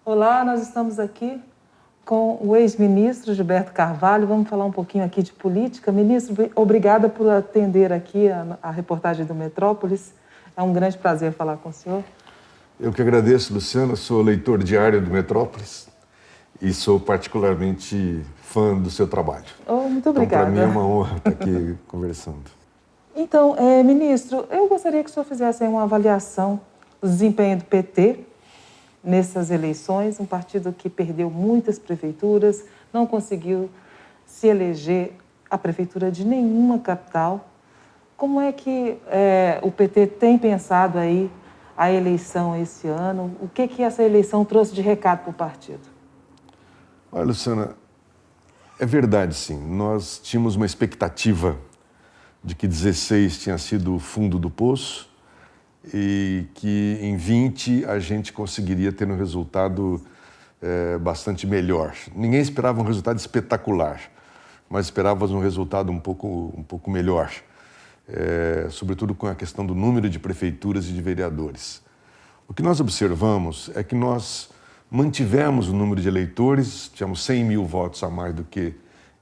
Olá, nós estamos aqui com o ex-ministro Gilberto Carvalho. Vamos falar um pouquinho aqui de política. Ministro, obrigada por atender aqui a reportagem do Metrópolis. É um grande prazer falar com o senhor. Eu que agradeço, Luciana. Sou leitor diário do Metrópolis e sou particularmente fã do seu trabalho. Muito obrigada. Então, para mim é uma honra estar aqui conversando. Então, ministro, eu gostaria que o senhor fizesse uma avaliação do desempenho do PT nessas eleições, um partido que perdeu muitas prefeituras, não conseguiu se eleger a prefeitura de nenhuma capital. Como é que o PT tem pensado aí a eleição esse ano? O que essa eleição trouxe de recado para o partido? Olha, Luciana, é verdade, sim. Nós tínhamos uma expectativa de que 16 tinha sido o fundo do poço e que em 20 a gente conseguiria ter um resultado bastante melhor. Ninguém esperava um resultado espetacular, mas esperávamos um resultado um pouco melhor, sobretudo com a questão do número de prefeituras e de vereadores. O que nós observamos é que nós mantivemos o número de eleitores, tínhamos 100 mil votos a mais do que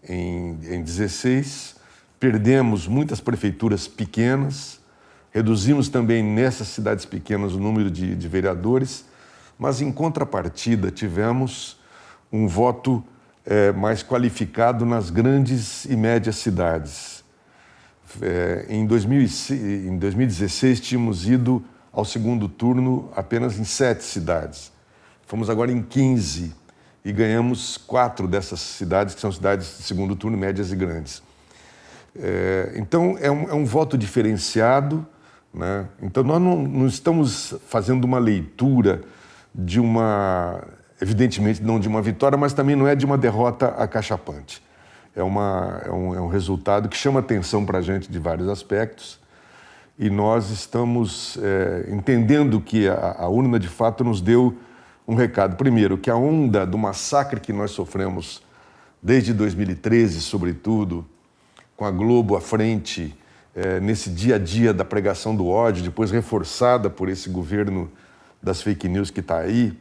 em 16, perdemos muitas prefeituras pequenas, reduzimos também nessas cidades pequenas o número de vereadores, mas em contrapartida tivemos um voto mais qualificado nas grandes e médias cidades. Em 2016 tínhamos ido ao segundo turno apenas em 7 cidades. Fomos agora em 15 e ganhamos 4 dessas cidades, que são cidades de segundo turno, médias e grandes. Então é um voto diferenciado, né? Então nós não estamos fazendo uma leitura de evidentemente não de uma vitória, mas também não é de uma derrota acachapante. É um resultado que chama atenção para a gente de vários aspectos e nós estamos entendendo que a urna de fato nos deu um recado. Primeiro, que a onda do massacre que nós sofremos desde 2013, sobretudo, com a Globo à frente, nesse dia a dia da pregação do ódio, depois reforçada por esse governo das fake news que está aí,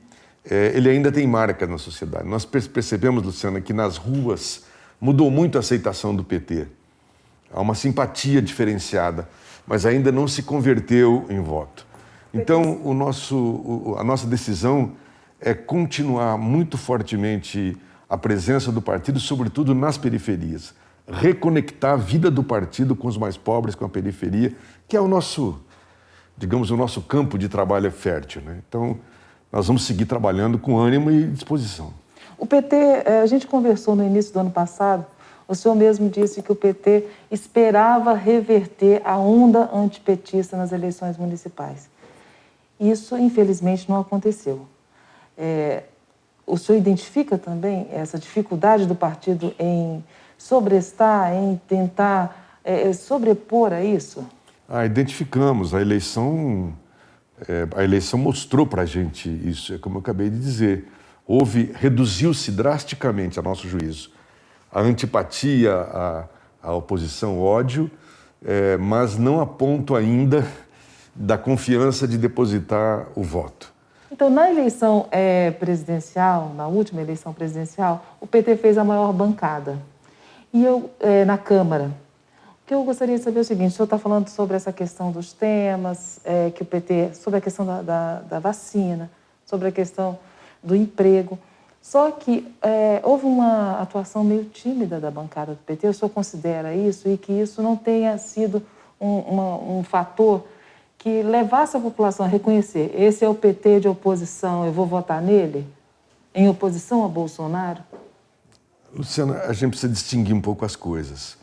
ele ainda tem marca na sociedade. Nós percebemos, Luciana, que nas ruas mudou muito a aceitação do PT. Há uma simpatia diferenciada, mas ainda não se converteu em voto. Então, a nossa decisão é continuar muito fortemente a presença do partido, sobretudo nas periferias. Reconectar a vida do partido com os mais pobres, com a periferia, que é o nosso campo de trabalho fértil, né? Então, nós vamos seguir trabalhando com ânimo e disposição. O PT, a gente conversou no início do ano passado, o senhor mesmo disse que o PT esperava reverter a onda antipetista nas eleições municipais. Isso, infelizmente, não aconteceu. O senhor identifica também essa dificuldade do partido em sobrestar, em tentar sobrepor a isso? Identificamos. A eleição mostrou para a gente isso, é como eu acabei de dizer. Reduziu-se drasticamente, a nosso juízo, a antipatia, a oposição, o ódio, mas não a ponto ainda da confiança de depositar o voto. Então, na eleição presidencial, na última eleição presidencial, o PT fez a maior bancada. E na Câmara. O que eu gostaria de saber é o seguinte: o senhor está falando sobre essa questão dos temas, que o PT, sobre a questão da vacina, sobre a questão do emprego. Só que houve uma atuação meio tímida da bancada do PT. O senhor considera isso e que isso não tenha sido um fator que levasse a população a reconhecer: esse é o PT de oposição, eu vou votar nele, em oposição a Bolsonaro? Luciana, a gente precisa distinguir um pouco as coisas.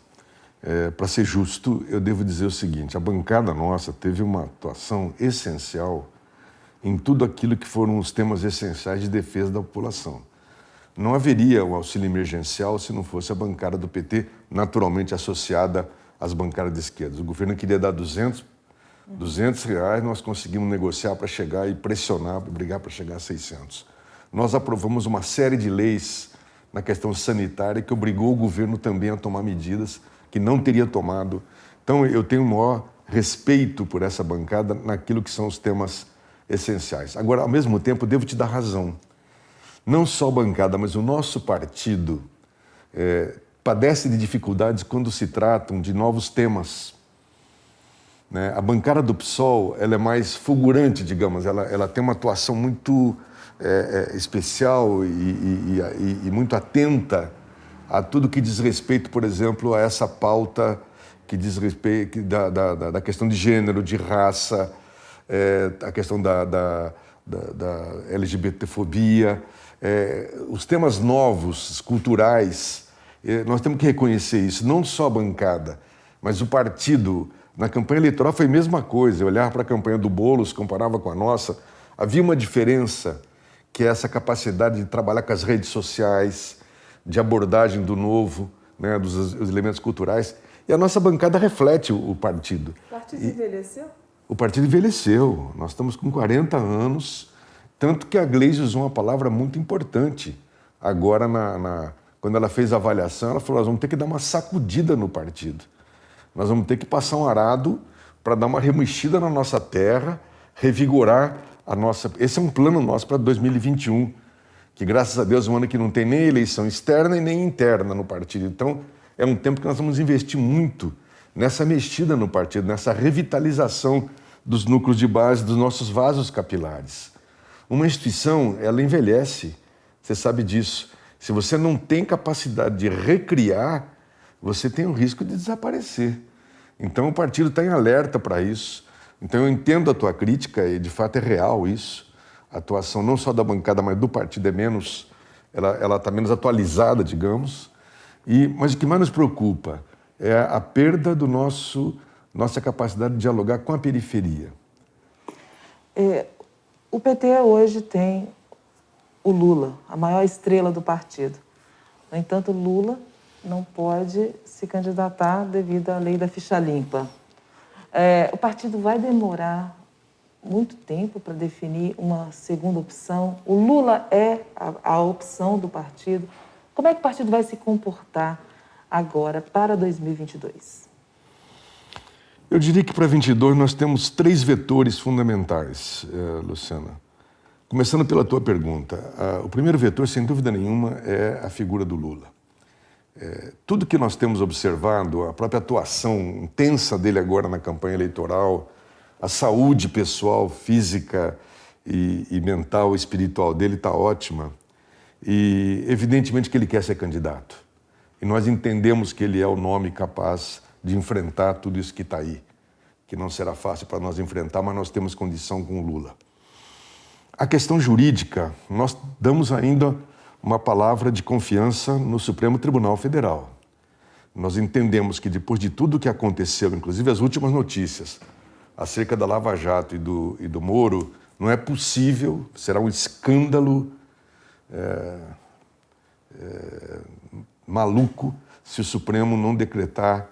Para ser justo, eu devo dizer o seguinte: a bancada nossa teve uma atuação essencial em tudo aquilo que foram os temas essenciais de defesa da população. Não haveria o auxílio emergencial se não fosse a bancada do PT, naturalmente associada às bancadas de esquerda. O governo queria dar R$200, nós conseguimos negociar para chegar e pressionar, brigar para chegar a 600. Nós aprovamos uma série de leis na questão sanitária que obrigou o governo também a tomar medidas que não teria tomado. Então, eu tenho o maior respeito por essa bancada naquilo que são os temas essenciais. Agora, ao mesmo tempo, devo te dar razão. não só a bancada, mas o nosso partido padece de dificuldades quando se tratam de novos temas. Né? A bancada do PSOL ela é mais fulgurante, digamos, ela tem uma atuação muito especial e muito atenta a tudo que diz respeito, por exemplo, a essa pauta que diz respeito da questão de gênero, de raça, a questão da LGBTfobia, os temas novos, culturais. Nós temos que reconhecer isso, não só a bancada, mas o partido. Na campanha eleitoral foi a mesma coisa, eu olhava para a campanha do Boulos, comparava com a nossa, havia uma diferença, que é essa capacidade de trabalhar com as redes sociais, de abordagem do novo, né, dos elementos culturais. E a nossa bancada reflete o partido. O partido envelheceu? O partido envelheceu. Nós estamos com 40 anos, tanto que a Gleisi usou uma palavra muito importante. Agora, quando ela fez a avaliação, ela falou, nós vamos ter que dar uma sacudida no partido. Nós vamos ter que passar um arado para dar uma remexida na nossa terra, revigorar a nossa... Esse é um plano nosso para 2021, que graças a Deus é um ano que não tem nem eleição externa e nem interna no partido. Então, é um tempo que nós vamos investir muito nessa mexida no partido, nessa revitalização dos núcleos de base, dos nossos vasos capilares. Uma instituição, ela envelhece, você sabe disso. Se você não tem capacidade de recriar, você tem o risco de desaparecer. Então, o partido está em alerta para isso. Então, eu entendo a tua crítica e, de fato, é real isso. A atuação não só da bancada, mas do partido é menos... Ela está menos atualizada, digamos. Mas o que mais nos preocupa é a perda do nossa capacidade de dialogar com a periferia. O PT hoje tem o Lula, a maior estrela do partido. No entanto, Lula não pode se candidatar devido à lei da ficha limpa. O partido vai demorar muito tempo para definir uma segunda opção. O Lula é a opção do partido. Como é que o partido vai se comportar agora para 2022? Eu diria que para 2022 nós temos 3 vetores fundamentais, Luciana. Começando pela tua pergunta. O primeiro vetor, sem dúvida nenhuma, é a figura do Lula. Tudo que nós temos observado, a própria atuação intensa dele agora na campanha eleitoral, a saúde pessoal, física e mental, espiritual dele está ótima. E evidentemente que ele quer ser candidato. E nós entendemos que ele é o nome capaz de enfrentar tudo isso que está aí. Que não será fácil para nós enfrentar, mas nós temos condição com o Lula. A questão jurídica, nós damos ainda uma palavra de confiança no Supremo Tribunal Federal. Nós entendemos que depois de tudo o que aconteceu, inclusive as últimas notícias acerca da Lava Jato e do Moro, não é possível, será um escândalo maluco se o Supremo não decretar,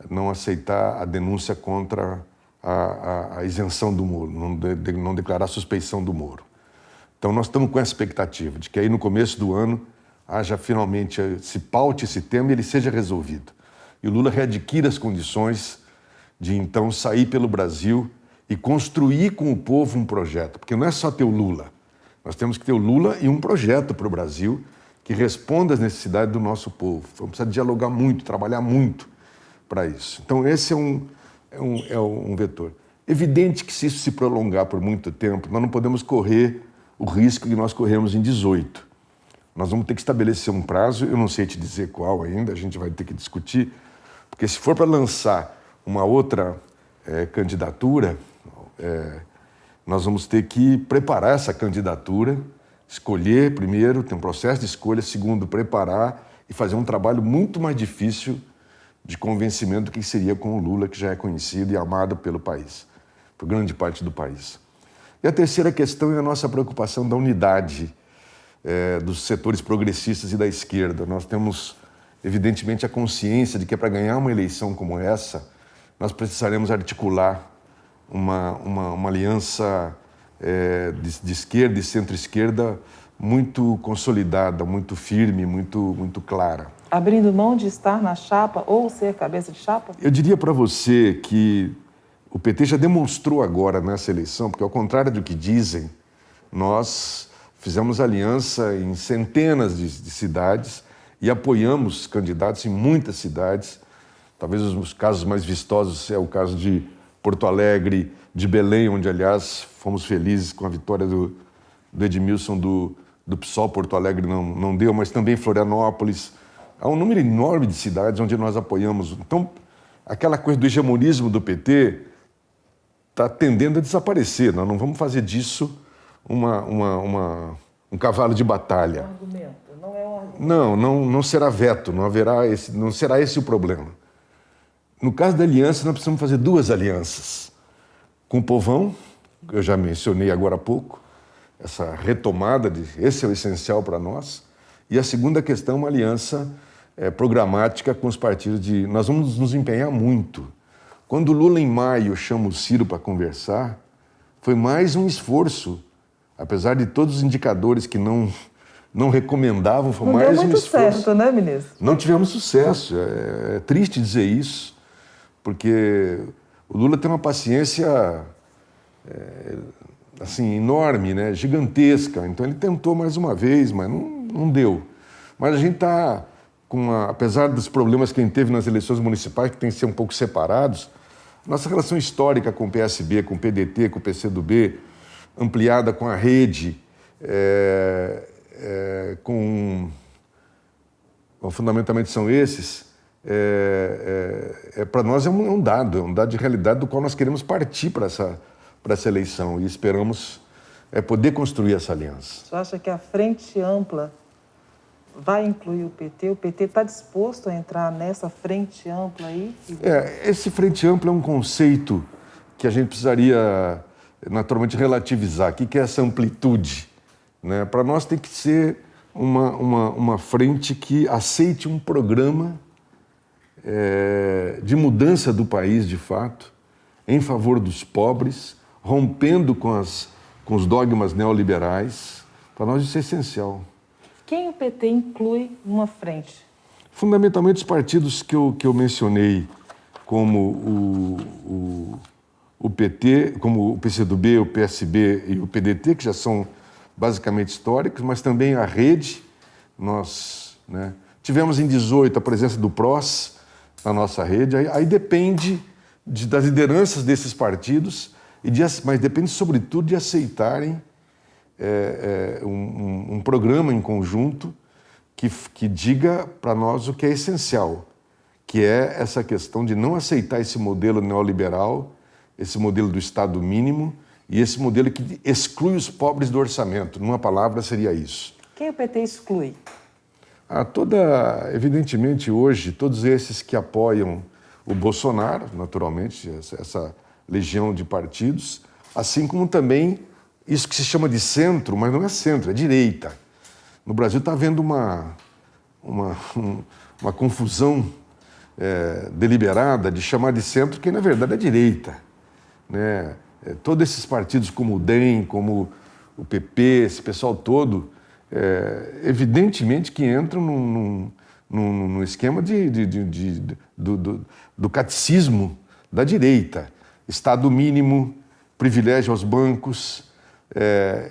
não aceitar a denúncia contra a isenção do Moro, não declarar a suspeição do Moro. Então nós estamos com essa expectativa de que aí no começo do ano haja finalmente, se paute esse tema e ele seja resolvido. E o Lula readquira as condições de então sair pelo Brasil e construir com o povo um projeto, porque não é só ter o Lula, nós temos que ter o Lula e um projeto para o Brasil que responda às necessidades do nosso povo. Vamos precisar dialogar muito, trabalhar muito para isso. Então esse é um vetor. Evidente que se isso se prolongar por muito tempo, nós não podemos correr o risco que nós corremos em 18. Nós vamos ter que estabelecer um prazo, eu não sei te dizer qual ainda, a gente vai ter que discutir, porque se for para lançar uma outra candidatura, nós vamos ter que preparar essa candidatura, escolher primeiro, tem um processo de escolha, segundo, preparar e fazer um trabalho muito mais difícil de convencimento do que seria com o Lula, que já é conhecido e amado pelo país, por grande parte do país. E a terceira questão é a nossa preocupação da unidade dos setores progressistas e da esquerda. Nós temos, evidentemente, a consciência de que para ganhar uma eleição como essa, nós precisaremos articular uma aliança de esquerda e centro-esquerda muito consolidada, muito firme, muito clara. Abrindo mão de estar na chapa ou ser cabeça de chapa? Eu diria para você que o PT já demonstrou agora nessa eleição, porque ao contrário do que dizem, nós fizemos aliança em centenas de cidades e apoiamos candidatos em muitas cidades. Talvez os casos mais vistosos é o caso de Porto Alegre, de Belém, onde, aliás, fomos felizes com a vitória do Edmilson do PSOL. Porto Alegre não deu, mas também Florianópolis. Há um número enorme de cidades onde nós apoiamos. Então, aquela coisa do hegemonismo do PT está tendendo a desaparecer. Nós não vamos fazer disso um cavalo de batalha. Um argumento, não é um argumento. Não será veto, não será esse o problema. No caso da aliança, nós precisamos fazer duas alianças. Com o povão, eu já mencionei agora há pouco, essa retomada, esse é o essencial para nós. E a segunda questão, uma aliança programática com os partidos nós vamos nos empenhar muito. Quando o Lula, em maio, chama o Ciro para conversar, foi mais um esforço, apesar de todos os indicadores que não recomendavam, foi mais um esforço. Não deu muito certo, né, ministro? Não tivemos sucesso. É triste dizer isso, porque o Lula tem uma paciência assim, enorme, né? Gigantesca. Então ele tentou mais uma vez, mas não deu. Mas a gente está, apesar dos problemas que a gente teve nas eleições municipais, que tem que ser um pouco separados, nossa relação histórica com o PSB, com o PDT, com o PCdoB, ampliada com a rede, fundamentalmente são esses, para nós é um dado de realidade do qual nós queremos partir para essa eleição e esperamos poder construir essa aliança. Você acha que a frente ampla vai incluir o PT? O PT está disposto a entrar nessa frente ampla aí? Esse frente ampla é um conceito que a gente precisaria naturalmente relativizar. O que é essa amplitude? Né? Para nós tem que ser uma frente que aceite um programa de mudança do país, de fato, em favor dos pobres, rompendo com os dogmas neoliberais. Para nós isso é essencial. Quem o PT inclui numa frente? Fundamentalmente os partidos que eu mencionei, como o PT, como o PCdoB, o PSB e o PDT, que já são basicamente históricos, mas também a rede. Nós tivemos em 2018 a presença do PROS na nossa rede, aí depende das lideranças desses partidos, mas depende sobretudo de aceitarem um programa em conjunto que diga para nós o que é essencial, que é essa questão de não aceitar esse modelo neoliberal, esse modelo do Estado mínimo e esse modelo que exclui os pobres do orçamento. Numa palavra, seria isso. Quem o PT exclui? Evidentemente, hoje, todos esses que apoiam o Bolsonaro, naturalmente, essa legião de partidos, assim como também isso que se chama de centro, mas não é centro, é direita. No Brasil está havendo uma confusão deliberada de chamar de centro, que na verdade é direita. Né? Todos esses partidos como o DEM, como o PP, esse pessoal todo, evidentemente que entram num esquema do catecismo da direita. Estado mínimo, privilégio aos bancos,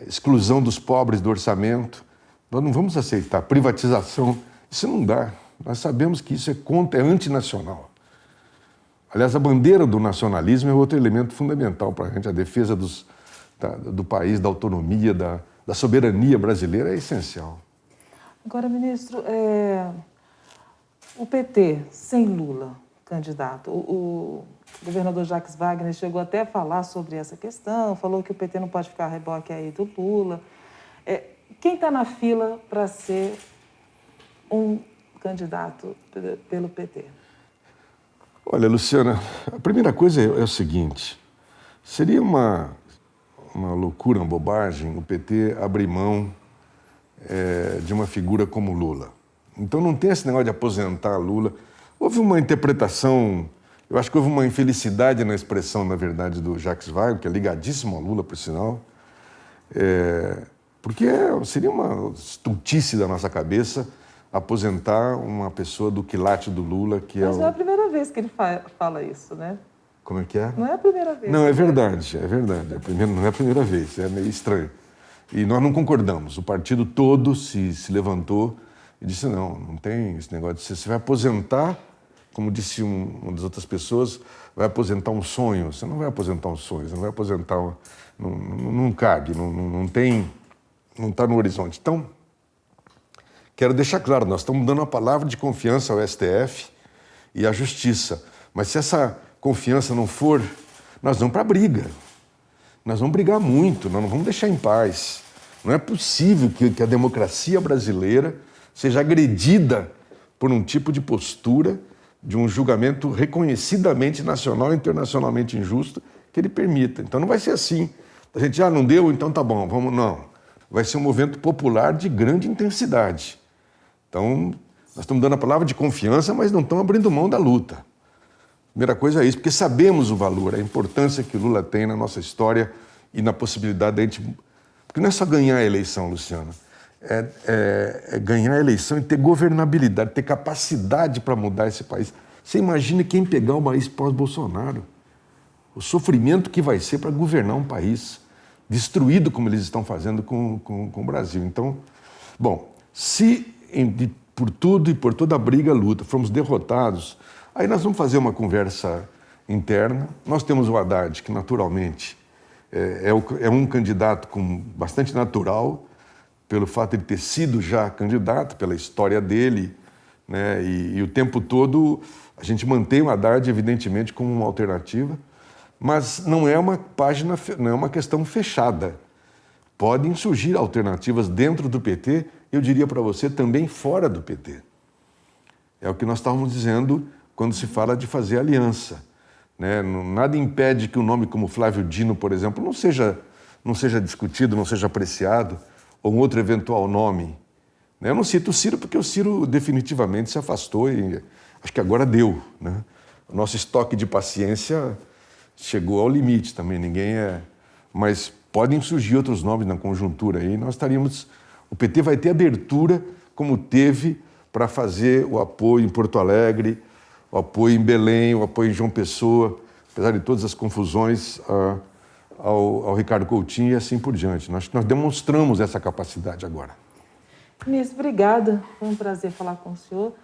exclusão dos pobres do orçamento. Nós não vamos aceitar privatização. Isso não dá. Nós sabemos que isso é antinacional. Aliás, a bandeira do nacionalismo é outro elemento fundamental para a gente. A defesa do país, da autonomia, da soberania brasileira é essencial. Agora, ministro, o PT sem Lula, candidato, o governador Jacques Wagner chegou até a falar sobre essa questão, falou que o PT não pode ficar a reboque aí do Lula. Quem está na fila para ser um candidato pelo PT? Olha, Luciana, a primeira coisa é o seguinte, seria uma loucura, uma bobagem o PT abrir mão de uma figura como Lula. Então não tem esse negócio de aposentar Lula. Houve uma interpretação, eu acho que houve uma infelicidade na expressão, na verdade, do Jacques Wagner, que é ligadíssimo ao Lula, por sinal, porque seria uma estultice da nossa cabeça aposentar uma pessoa do quilate do Lula, que Mas não é a primeira vez que ele fala isso, né? Como é que é? Não é a primeira vez. Não, é verdade. Não é a primeira vez, é meio estranho. E nós não concordamos. O partido todo se levantou e disse, não tem esse negócio de você vai aposentar, como disse uma das outras pessoas, vai aposentar um sonho. Você não vai aposentar um sonho, você não vai aposentar... Não cabe, não tem... Não está no horizonte. Então, quero deixar claro, nós estamos dando uma palavra de confiança ao STF e à Justiça. Mas se essa confiança não for, nós vamos para a briga. Nós vamos brigar muito, nós não vamos deixar em paz. Não é possível que a democracia brasileira seja agredida por um tipo de postura, de um julgamento reconhecidamente nacional e internacionalmente injusto, que ele permita. Então não vai ser assim. A gente, não deu, então tá bom, vamos, não. Vai ser um movimento popular de grande intensidade. Então, nós estamos dando a palavra de confiança, mas não estamos abrindo mão da luta. Primeira coisa é isso, porque sabemos o valor, a importância que o Lula tem na nossa história e na possibilidade de a gente... Porque não é só ganhar a eleição, Luciano. É ganhar a eleição e ter governabilidade, ter capacidade para mudar esse país. Você imagina quem pegar o país pós-Bolsonaro. O sofrimento que vai ser para governar um país destruído como eles estão fazendo com o Brasil. Então, bom, se por tudo e por toda a briga, luta, fomos derrotados, aí nós vamos fazer uma conversa interna. Nós temos o Haddad, que naturalmente é um candidato bastante natural, pelo fato de ele ter sido já candidato, pela história dele, né? E o tempo todo a gente mantém o Haddad, evidentemente, como uma alternativa, mas não é uma página, não é uma questão fechada. Podem surgir alternativas dentro do PT, eu diria para você, também fora do PT. É o que nós estávamos dizendo quando se fala de fazer aliança, né? Nada impede que um nome como Flávio Dino, por exemplo, não seja discutido, não seja apreciado, ou um outro eventual nome. Eu não cito o Ciro porque o Ciro definitivamente se afastou e acho que agora deu, né? O nosso estoque de paciência chegou ao limite também, mas podem surgir outros nomes na conjuntura aí, o PT vai ter abertura como teve para fazer o apoio em Porto Alegre, o apoio em Belém, o apoio em João Pessoa, apesar de todas as confusões, ao Ricardo Coutinho e assim por diante. Nós demonstramos essa capacidade agora. Ministro, obrigada. Foi um prazer falar com o senhor.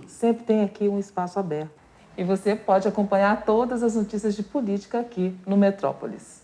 Sempre tem aqui um espaço aberto. E você pode acompanhar todas as notícias de política aqui no Metrópolis.